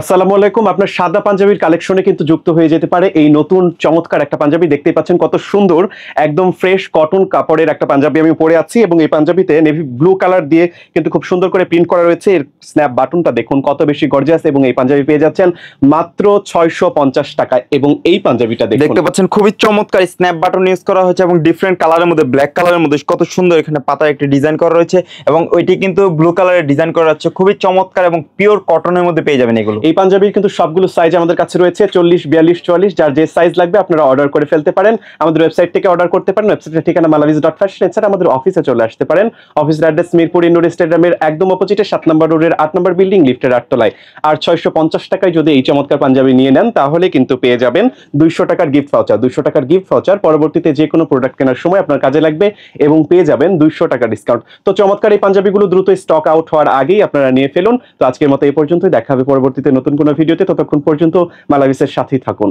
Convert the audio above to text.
আসসালামু আলাইকুম। আপনার সাদা পাঞ্জাবির কালেকশনে কিন্তু যুক্ত হয়ে যেতে পারে এই নতুন চমৎকার একটা পাঞ্জাবি। দেখতেই পাচ্ছেন কত সুন্দর, একদম ফ্রেশ কটন কাপড়ের একটা পাঞ্জাবি আমি পরে আছি এবং এই পাঞ্জাবিতে নেভি ব্লু কালার দিয়ে কিন্তু খুব সুন্দর করে প্রিন্ট করা রয়েছে। এর স্ন্যাপ বাটনটা দেখুন কত বেশি গর্জিয়াস এবং এই পাঞ্জাবি পেয়ে যাচ্ছেন মাত্র ৬৫০ টাকায় এবং এই পাঞ্জাবিটা দেখুন। দেখতে পাচ্ছেন খুবই চমৎকার স্ন্যাপ বাটন ইউজ করা হয়েছে এবং ডিফারেন্ট কালারের মধ্যে ব্ল্যাক কালারের মধ্যে কত সুন্দর এখানে পাতার একটি ডিজাইন করা রয়েছে এবং ওইটি কিন্তু ব্লু কালারের ডিজাইন করা হচ্ছে। খুবই চমৎকার এবং পিওর কটনের মধ্যে পেয়ে যাবেন এগুলো। এই পাঞ্জাবির কিন্তু সবগুলো সাইজ আমাদের কাছে রয়েছে ৪০, ৪২, ৪৪, যার যে সাইজ লাগবে আপনারা অর্ডার করে ফেলতে পারেন। আমাদের ওয়েবসাইট থেকে অর্ডার করতে পারেন। ওয়েবসাইটের ঠিকানা malaviz.fashion। এছাড়া আমাদের অফিসে চলে আসতে পারেন। অফিসের অ্যাড্রেস মিরপুর ইন্ডোর স্টেডিয়ামের একদম অপোজিটে ৭ নম্বর রোডের ৮ নম্বর বিল্ডিং, লিফটের ৮ তলায়। আর ৬৫০ টাকায় যদি এই চমৎকার পাঞ্জাবি নিয়ে নেন তাহলে কিন্তু পেয়ে যাবেন ২০০ টাকার গিফট ভাউচার। ২০০ টাকার গিফট ভাউচার পরবর্তীতে যে কোনো প্রোডাক্ট কেনার সময় আপনার কাজে লাগবে এবং পেয়ে যাবেন ২০০ টাকা ডিসকাউন্ট। তো চমৎকার এই পাঞ্জাবিগুলো দ্রুত স্টক আউট হওয়ার আগেই আপনারা নিয়ে ফেলুন। তো আজকের মতো এই পর্যন্তই, দেখা হবে পরবর্তীতে নতুন কোনো ভিডিওতে। ততক্ষণ পর্যন্ত মালাভিসের সাথেই থাকুন।